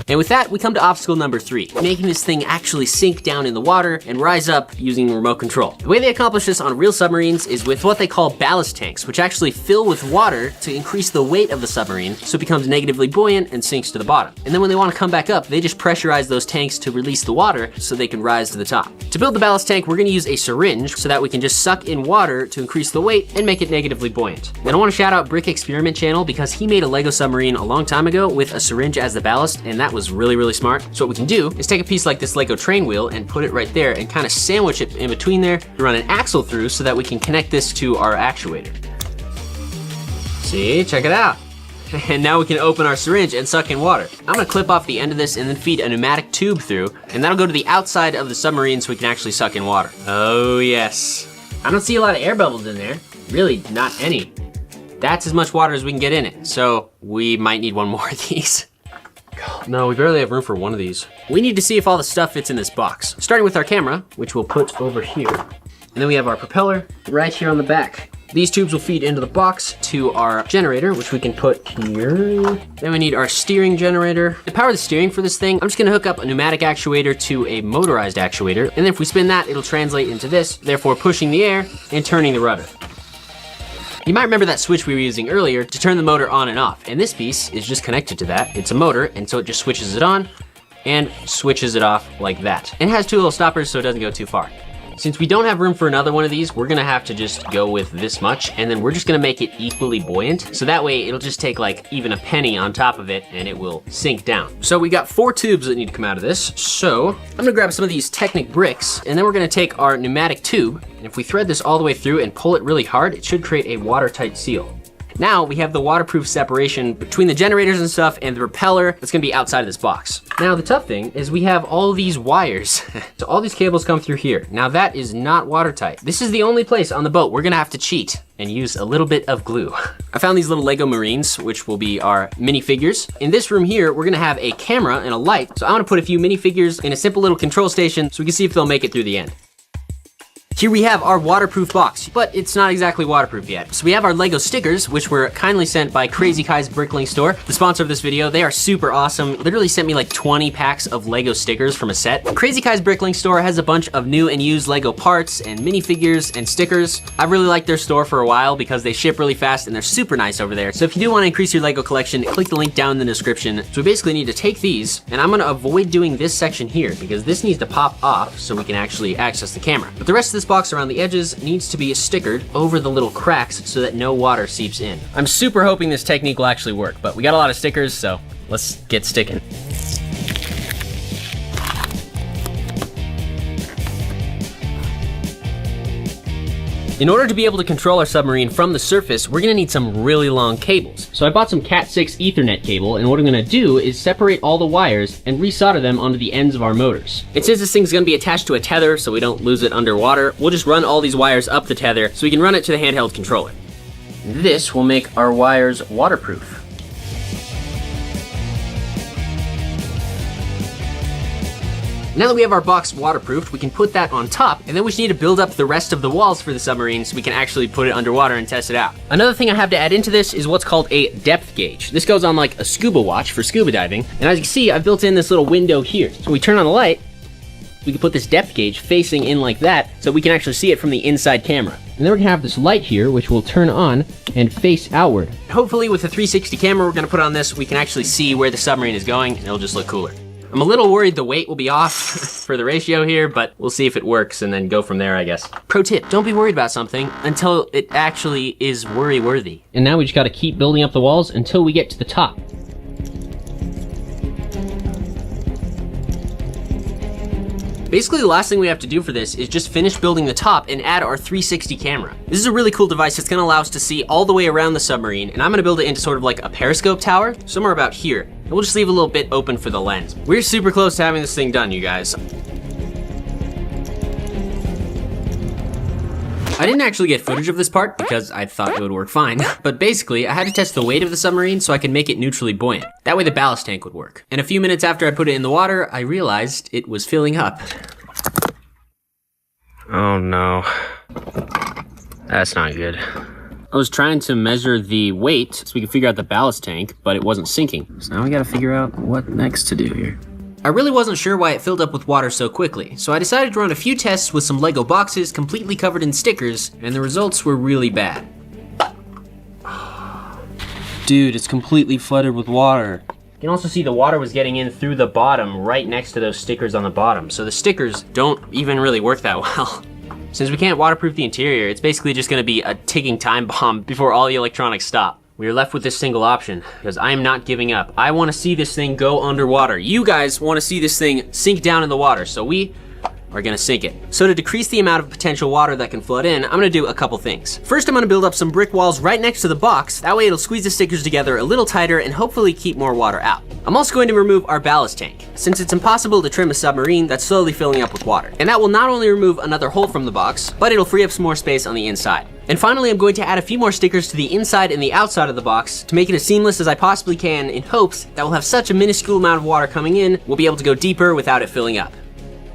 And with that, we come to obstacle number 3, making this thing actually sink down in the water and rise up using remote control. The way they accomplish this on real submarines is with what they call ballast tanks, which actually fill with water to increase the weight of the submarine so it becomes negatively buoyant and sinks to the bottom. And then when they want to come back up, they just pressurize those tanks to release the water so they can rise to the top. To build the ballast tank, we're gonna use a syringe so that we can just suck in water to increase the weight and make it negatively buoyant. And I want to shout out Brick Experiment channel because he made a Lego submarine a long time ago with a syringe as the ballast, and that was really smart. So what we can do is take a piece like this Lego train wheel and put it right there and kind of sandwich it in between there, run an axle through so that we can connect this to our actuator. See, check it out. And now we can open our syringe and suck in water. I'm gonna clip off the end of this and then feed a pneumatic tube through, and that'll go to the outside of the submarine so we can actually suck in water. Oh yes. I don't see a lot of air bubbles in there. Really, not any. That's as much water as we can get in it. So we might need one more of these. No, we barely have room for one of these. We need to see if all the stuff fits in this box. Starting with our camera, which we'll put over here. And then we have our propeller right here on the back. These tubes will feed into the box to our generator, which we can put here. Then we need our steering generator. To power the steering for this thing, I'm just gonna hook up a pneumatic actuator to a motorized actuator. And then if we spin that, it'll translate into this, therefore pushing the air and turning the rudder. You might remember that switch we were using earlier to turn the motor on and off, and this piece is just connected to that. It's a motor, and so it just switches it on and switches it off like that. And it has 2 little stoppers so it doesn't go too far. Since we don't have room for another one of these, we're gonna have to just go with this much, and then we're just gonna make it equally buoyant. So that way it'll just take like even a penny on top of it and it will sink down. So we got 4 tubes that need to come out of this. So I'm gonna grab some of these Technic bricks, and then we're gonna take our pneumatic tube, and if we thread this all the way through and pull it really hard, it should create a watertight seal. Now we have the waterproof separation between the generators and stuff and the propeller that's gonna be outside of this box. Now the tough thing is we have all these wires. So all these cables come through here. Now that is not watertight. This is the only place on the boat we're gonna have to cheat and use a little bit of glue. I found these little Lego Marines, which will be our minifigures. In this room here, we're gonna have a camera and a light. So I'm gonna put a few minifigures in a simple little control station so we can see if they'll make it through the end. Here we have our waterproof box, but it's not exactly waterproof yet. So we have our Lego stickers, which were kindly sent by Crazy Kai's Brickling Store, the sponsor of this video. They are super awesome. Literally sent me like 20 packs of Lego stickers from a set. Crazy Kai's Brickling Store has a bunch of new and used Lego parts and minifigures and stickers. I've really liked their store for a while because they ship really fast and they're super nice over there. So if you do want to increase your Lego collection, click the link down in the description. So we basically need to take these, and I'm gonna avoid doing this section here because this needs to pop off so we can actually access the camera. But the rest of this box around the edges needs to be stickered over the little cracks so that no water seeps in. I'm super hoping this technique will actually work, but we got a lot of stickers, so let's get sticking. In order to be able to control our submarine from the surface, we're gonna need some really long cables. So I bought some Cat 6 Ethernet cable, and what I'm gonna do is separate all the wires and resolder them onto the ends of our motors. And since this thing's gonna be attached to a tether so we don't lose it underwater, we'll just run all these wires up the tether so we can run it to the handheld controller. This will make our wires waterproof. Now that we have our box waterproofed, we can put that on top, and then we just need to build up the rest of the walls for the submarine so we can actually put it underwater and test it out. Another thing I have to add into this is what's called a depth gauge. This goes on like a scuba watch for scuba diving, and as you can see, I've built in this little window here. So we turn on the light, we can put this depth gauge facing in like that so we can actually see it from the inside camera. And then we're gonna have this light here, which will turn on and face outward. Hopefully with the 360 camera we're gonna put on this, we can actually see where the submarine is going, and it'll just look cooler. I'm a little worried the weight will be off for the ratio here, but we'll see if it works and then go from there, I guess. Pro tip, don't be worried about something until it actually is worry-worthy. And now we just gotta keep building up the walls until we get to the top. Basically, the last thing we have to do for this is just finish building the top and add our 360 camera. This is a really cool device that's gonna allow us to see all the way around the submarine, and I'm gonna build it into sort of like a periscope tower, somewhere about here. And we'll just leave a little bit open for the lens. We're super close to having this thing done, you guys. I didn't actually get footage of this part because I thought it would work fine, but basically I had to test the weight of the submarine so I could make it neutrally buoyant. That way the ballast tank would work. And a few minutes after I put it in the water, I realized it was filling up. Oh no. That's not good. I was trying to measure the weight so we could figure out the ballast tank, but it wasn't sinking. So now we gotta figure out what next to do here. I really wasn't sure why it filled up with water so quickly, so I decided to run a few tests with some Lego boxes completely covered in stickers, and the results were really bad. Dude, it's completely flooded with water. You can also see the water was getting in through the bottom right next to those stickers on the bottom, so the stickers don't even really work that well. Since we can't waterproof the interior, it's basically just gonna be a ticking time bomb before all the electronics stop. We are left with this single option, because I am not giving up. I wanna see this thing go underwater. You guys wanna see this thing sink down in the water, so we are gonna sink it. So to decrease the amount of potential water that can flood in, I'm gonna do a couple things. First, I'm gonna build up some brick walls right next to the box. That way it'll squeeze the stickers together a little tighter and hopefully keep more water out. I'm also going to remove our ballast tank, since it's impossible to trim a submarine that's slowly filling up with water. And that will not only remove another hole from the box, but it'll free up some more space on the inside. And finally, I'm going to add a few more stickers to the inside and the outside of the box to make it as seamless as I possibly can, in hopes that we'll have such a minuscule amount of water coming in, we'll be able to go deeper without it filling up.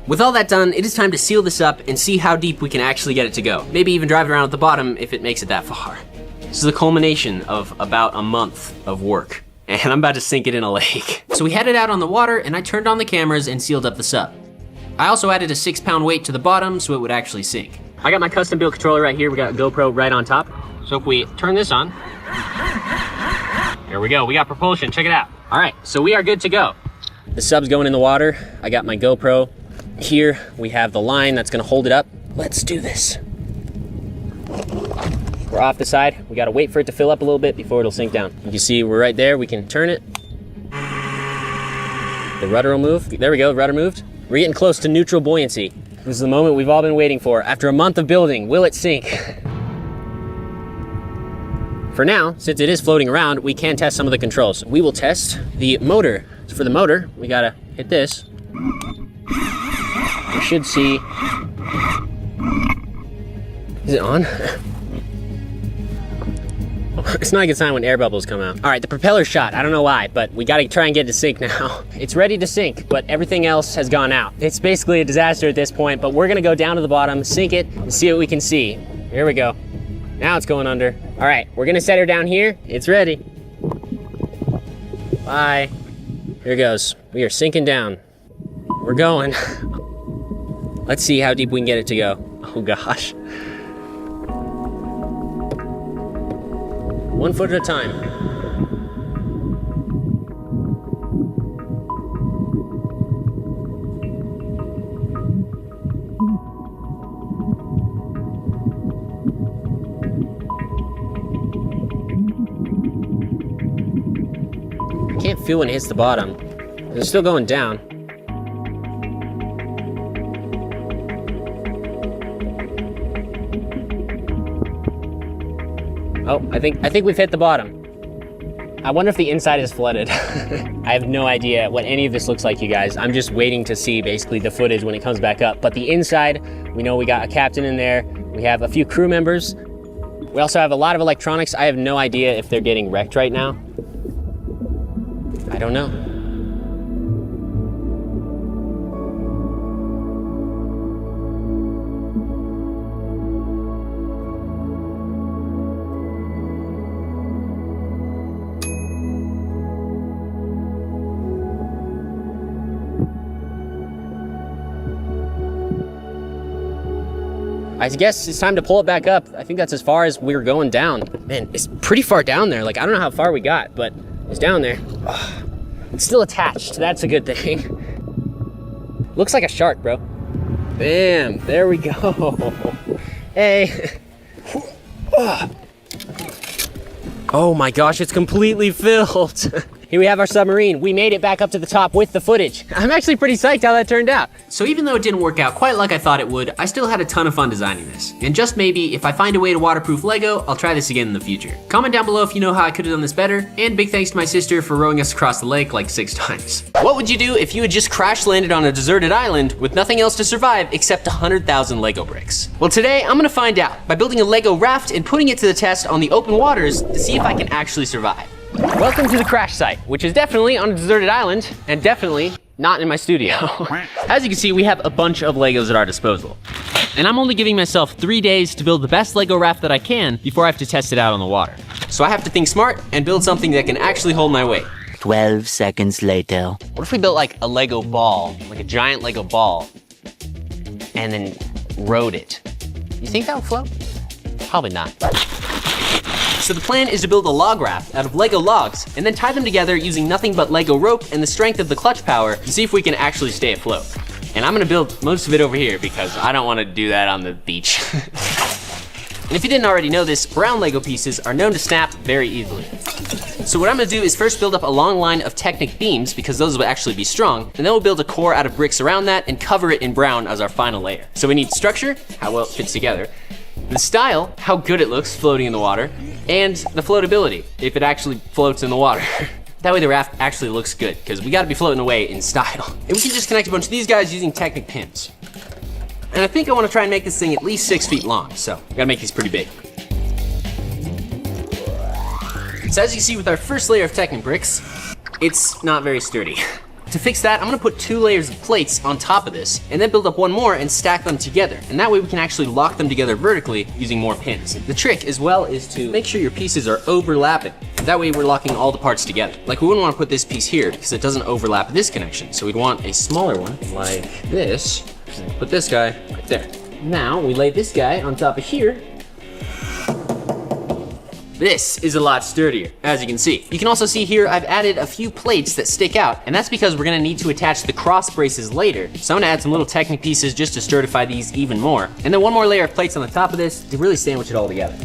With all that done, it is time to seal this up and see how deep we can actually get it to go. Maybe even drive it around at the bottom if it makes it that far. This is the culmination of about a month of work, and I'm about to sink it in a lake. So we headed out on the water, and I turned on the cameras and sealed up the sub. I also added a 6-pound weight to the bottom so it would actually sink. I got my custom built controller right here. We got a GoPro right on top. So if we turn this on, there we go, we got propulsion, check it out. All right, so we are good to go. The sub's going in the water. I got my GoPro. Here we have the line that's gonna hold it up. Let's do this. We're off the side. We gotta wait for it to fill up a little bit before it'll sink down. You can see we're right there. We can turn it. The rudder will move. There we go, rudder moved. We're getting close to neutral buoyancy. This is the moment we've all been waiting for. After a month of building, will it sink? For now, since it is floating around, we can test some of the controls. We will test the motor. So for the motor, we gotta hit this. You should see. Is it on? It's not a good sign when air bubbles come out. All right, the propeller's shot. I don't know why, but we gotta try and get it to sink now. It's ready to sink, but everything else has gone out. It's basically a disaster at this point, but we're gonna go down to the bottom, sink it, and see what we can see. Here we go. Now it's going under. All right, we're gonna set her down here. It's ready. Bye. Here goes. We are sinking down. We're going. Let's see how deep we can get it to go. Oh gosh. 1 foot at a time. I can't feel when it hits the bottom. It's still going down. Oh, I think we've hit the bottom. I wonder if the inside is flooded. I have no idea what any of this looks like, you guys. I'm just waiting to see basically the footage when it comes back up. But the inside, we know we got a captain in there. We have a few crew members. We also have a lot of electronics. I have no idea if they're getting wrecked right now. I don't know. I guess it's time to pull it back up. I think that's as far as we were going down. Man, it's pretty far down there. Like, I don't know how far we got, but it's down there. Oh, it's still attached. That's a good thing. Looks like a shark, bro. Bam, there we go. Hey. Oh my gosh, it's completely filled. Here we have our submarine. We made it back up to the top with the footage. I'm actually pretty psyched how that turned out. So even though it didn't work out quite like I thought it would, I still had a ton of fun designing this. And just maybe, if I find a way to waterproof Lego, I'll try this again in the future. Comment down below if you know how I could have done this better, and big thanks to my sister for rowing us across the lake like 6 times. What would you do if you had just crash landed on a deserted island with nothing else to survive except 100,000 Lego bricks? Well, today I'm gonna find out by building a Lego raft and putting it to the test on the open waters to see if I can actually survive. Welcome to the crash site, which is definitely on a deserted island and definitely not in my studio. As you can see, we have a bunch of Legos at our disposal. And I'm only giving myself 3 days to build the best Lego raft that I can before I have to test it out on the water. So I have to think smart and build something that can actually hold my weight. 12 seconds later. What if we built like a Lego ball, like a giant Lego ball, and then rode it? You think that would float? Probably not. So the plan is to build a log raft out of Lego logs and then tie them together using nothing but Lego rope and the strength of the clutch power to see if we can actually stay afloat. And I'm gonna build most of it over here because I don't wanna do that on the beach. And if you didn't already know this, brown Lego pieces are known to snap very easily. So what I'm gonna do is first build up a long line of Technic beams because those will actually be strong, and then we'll build a core out of bricks around that and cover it in brown as our final layer. So we need structure, how well it fits together, the style, how good it looks floating in the water, and the floatability, if it actually floats in the water. That way the raft actually looks good, because we gotta be floating away in style. And we can just connect a bunch of these guys using Technic pins. And I think I wanna try and make this thing at least 6 feet long, so I gotta make these pretty big. So as you can see with our first layer of Technic bricks, it's not very sturdy. To fix that, I'm gonna put 2 layers of plates on top of this, and then build up one more and stack them together. And that way we can actually lock them together vertically using more pins. The trick as well is to make sure your pieces are overlapping. That way we're locking all the parts together. Like we wouldn't wanna put this piece here because it doesn't overlap this connection. So we'd want a smaller one like this. Put this guy right there. Now we lay this guy on top of here. This is a lot sturdier, as you can see. You can also see here I've added a few plates that stick out, and that's because we're gonna need to attach the cross braces later. So I'm gonna add some little Technic pieces just to sturdify these even more. And then one more layer of plates on the top of this to really sandwich it all together.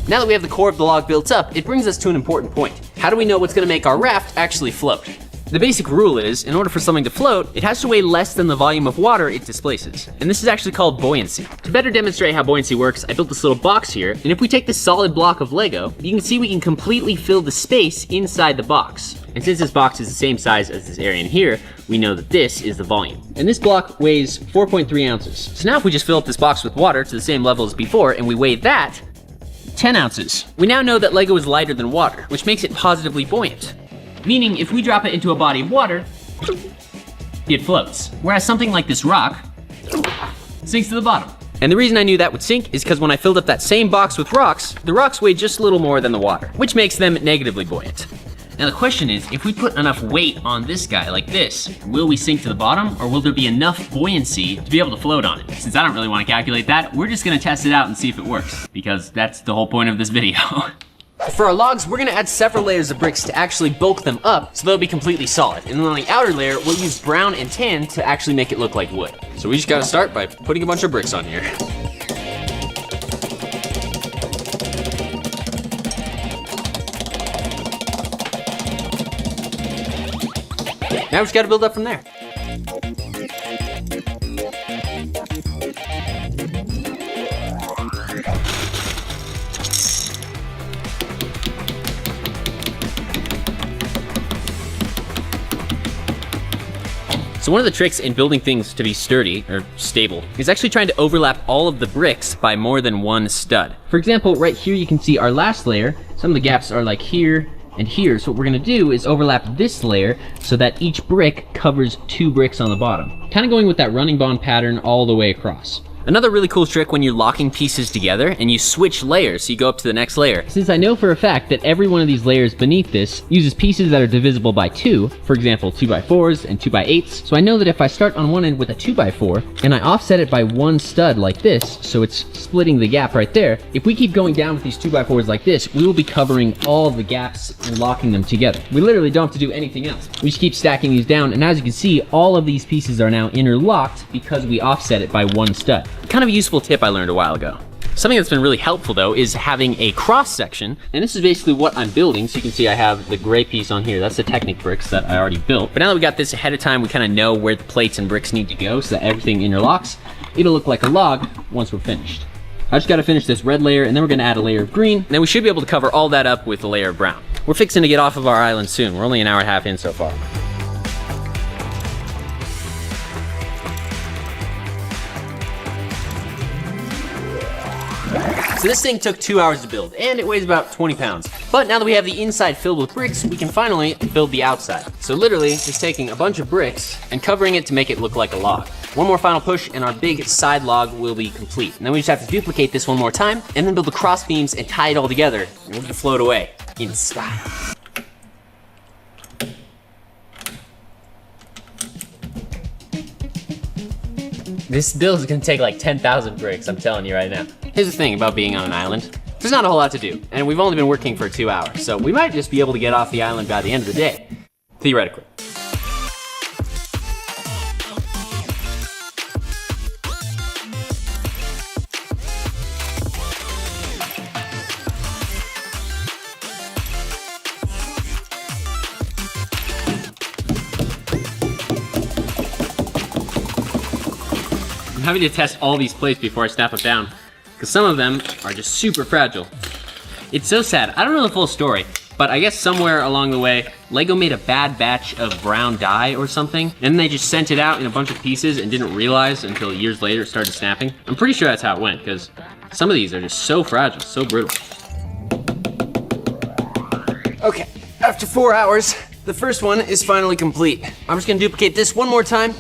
Now that we have the core of the log built up, it brings us to an important point. How do we know what's gonna make our raft actually float? The basic rule is, in order for something to float, it has to weigh less than the volume of water it displaces. And this is actually called buoyancy. To better demonstrate how buoyancy works, I built this little box here, and if we take this solid block of Lego, you can see we can completely fill the space inside the box. And since this box is the same size as this area in here, we know that this is the volume. And this block weighs 4.3 ounces. So now if we just fill up this box with water to the same level as before, and we weigh that, 10 ounces. We now know that Lego is lighter than water, which makes it positively buoyant. Meaning if we drop it into a body of water, it floats. Whereas something like this rock sinks to the bottom. And the reason I knew that would sink is because when I filled up that same box with rocks, the rocks weighed just a little more than the water, which makes them negatively buoyant. Now the question is, if we put enough weight on this guy like this, will we sink to the bottom, or will there be enough buoyancy to be able to float on it? Since I don't really want to calculate that, we're just gonna test it out and see if it works, because that's the whole point of this video. For our logs, we're gonna add several layers of bricks to actually bulk them up so they'll be completely solid. And then on the outer layer, we'll use brown and tan to actually make it look like wood. So we just gotta start by putting a bunch of bricks on here. Now we just gotta build up from there. So one of the tricks in building things to be sturdy, or stable, is actually trying to overlap all of the bricks by more than one stud. For example, right here you can see our last layer. Some of the gaps are like here and here. So what we're gonna do is overlap this layer so that each brick covers 2 bricks on the bottom. Kind of going with that running bond pattern all the way across. Another really cool trick when you're locking pieces together and you switch layers, so you go up to the next layer. Since I know for a fact that every one of these layers beneath this uses pieces that are divisible by 2, for example 2x4s and 2x8s, so I know that if I start on one end with a 2x4 and I offset it by 1 stud like this, so it's splitting the gap right there, if we keep going down with these 2x4s like this, we will be covering all the gaps and locking them together. We literally don't have to do anything else. We just keep stacking these down, and as you can see, all of these pieces are now interlocked because we offset it by 1 stud. Kind of a useful tip I learned a while ago. Something that's been really helpful though is having a cross section, and this is basically what I'm building. So you can see I have the gray piece on here. That's the Technic bricks that I already built. But now that we got this ahead of time, we kind of know where the plates and bricks need to go so that everything interlocks. It'll look like a log once we're finished. I just gotta finish this red layer, and then we're gonna add a layer of green. And then we should be able to cover all that up with a layer of brown. We're fixing to get off of our island soon. We're only an hour and a half in so far. So this thing took 2 hours to build, and it weighs about 20 pounds. But now that we have the inside filled with bricks, we can finally build the outside. So literally, just taking a bunch of bricks and covering it to make it look like a log. One more final push, and our big side log will be complete. And then we just have to duplicate this one more time, and then build the cross beams and tie it all together, and we're gonna float away in style. This build is gonna take like 10,000 bricks, I'm telling you right now. Here's the thing about being on an island. There's not a whole lot to do, and we've only been working for 2 hours, so we might just be able to get off the island by the end of the day. Theoretically. I'm having to test all these plates before I snap them down, because some of them are just super fragile. It's so sad. I don't know the full story, but I guess somewhere along the way, Lego made a bad batch of brown dye or something, and then they just sent it out in a bunch of pieces and didn't realize until years later it started snapping. I'm pretty sure that's how it went, because some of these are just so fragile, so brittle. Okay, after 4 hours, the first one is finally complete. I'm just gonna duplicate this one more time.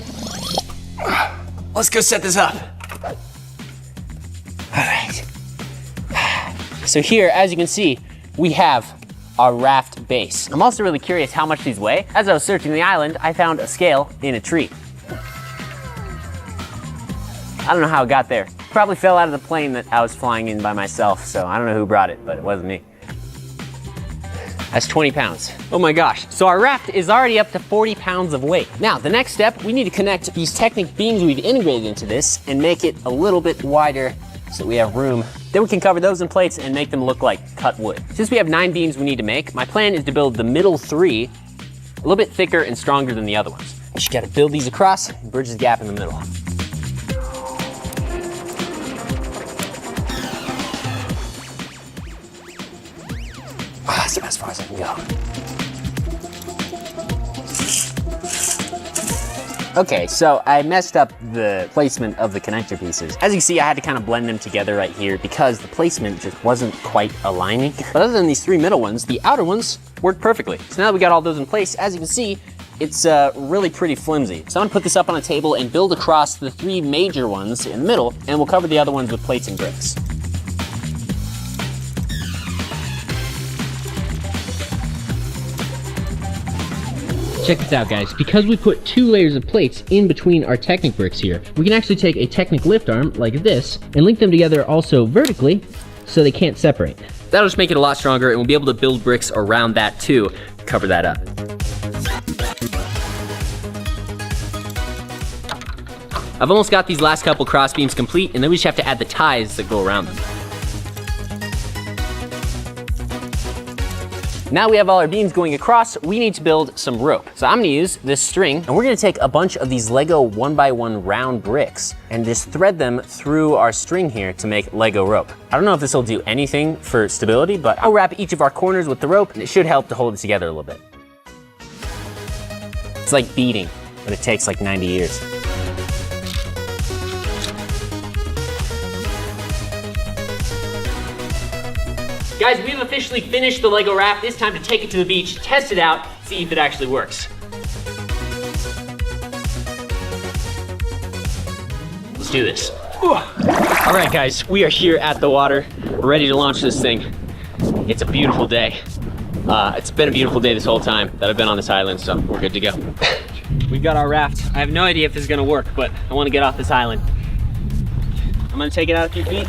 Let's go set this up. All right. So here, as you can see, we have our raft base. I'm also really curious how much these weigh. As I was searching the island, I found a scale in a tree. I don't know how it got there. Probably fell out of the plane that I was flying in by myself, so I don't know who brought it, but it wasn't me. That's 20 pounds. Oh my gosh. So our raft is already up to 40 pounds of weight. Now, the next step, we need to connect these Technic beams we've integrated into this and make it a little bit wider so we have room. Then we can cover those in plates and make them look like cut wood. Since we have 9 beams we need to make, my plan is to build the middle 3 a little bit thicker and stronger than the other ones. You just gotta build these across and bridge the gap in the middle. That's as far as I can go. Okay, so I messed up the placement of the connector pieces. As you can see, I had to kind of blend them together right here because the placement just wasn't quite aligning. But other than these three middle ones, the outer ones worked perfectly. So now that we got all those in place, as you can see, it's really pretty flimsy. So I'm gonna put this up on a table and build across the three major ones in the middle, and we'll cover the other ones with plates and bricks. Check this out, guys. Because we put 2 layers of plates in between our Technic bricks here, we can actually take a Technic lift arm like this and link them together also vertically so they can't separate. That'll just make it a lot stronger, and we'll be able to build bricks around that too, cover that up. I've almost got these last couple cross beams complete, and then we just have to add the ties that go around them. Now we have all our beams going across, we need to build some rope. So I'm gonna use this string, and we're gonna take a bunch of these Lego 1x1 round bricks and just thread them through our string here to make Lego rope. I don't know if this will do anything for stability, but I'll wrap each of our corners with the rope, and it should help to hold it together a little bit. It's like beading, but it takes like 90 years. Guys, we've officially finished the Lego Raft. It's time to take it to the beach, test it out, see if it actually works. Let's do this. All right, guys, we are here at the water. We're ready to launch this thing. It's a beautiful day. It's been a beautiful day this whole time that I've been on this island, so we're good to go. We've got our raft. I have no idea if this is gonna work, but I wanna get off this island. I'm gonna take it out a few feet.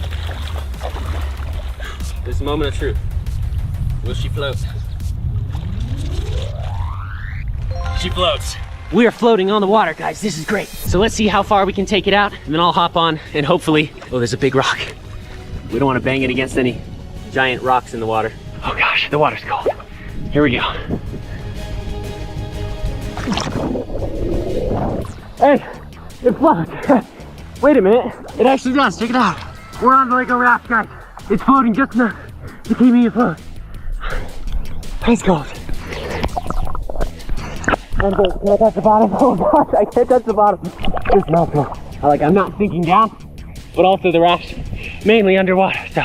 This is a moment of truth. Will she float? She floats. We are floating on the water, guys. This is great. So let's see how far we can take it out, and then I'll hop on and hopefully, oh, there's a big rock. We don't want to bang it against any giant rocks in the water. Oh gosh, the water's cold. Here we go. Hey, it floats. Wait a minute. It actually does. Check it out. We're on the Lego Raft, guys. It's floating just enough to keep me afloat. Ice cold. Can I touch the bottom? Oh gosh, I can't touch the bottom. It's melting. I'm not sinking down, but also the raft mainly underwater. So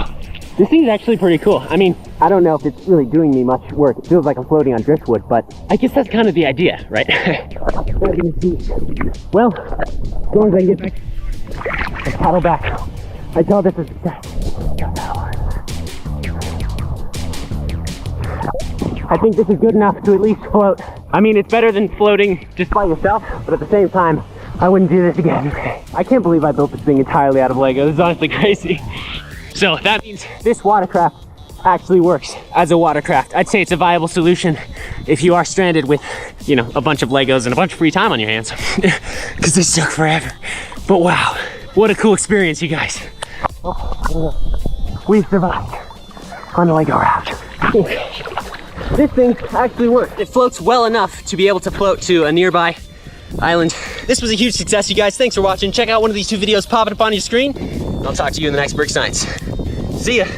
this thing is actually pretty cool. I mean, I don't know if it's really doing me much work. It feels like I'm floating on driftwood, but I guess that's kind of the idea, right? Well, as long as I can get back, I paddle back. I tell this is success. I think this is good enough to at least float. I mean, it's better than floating just by yourself, but at the same time, I wouldn't do this again. I can't believe I built this thing entirely out of Lego. This is honestly crazy. So that means this watercraft actually works as a watercraft. I'd say it's a viable solution if you are stranded with, you know, a bunch of Legos and a bunch of free time on your hands, because this took forever. But wow, what a cool experience, you guys. We survived on the Lego Raft. This thing actually works. It floats well enough to be able to float to a nearby island. This was a huge success, you guys. Thanks for watching. Check out one of these 2 videos popping up on your screen. I'll talk to you in the next Brick Science. See ya.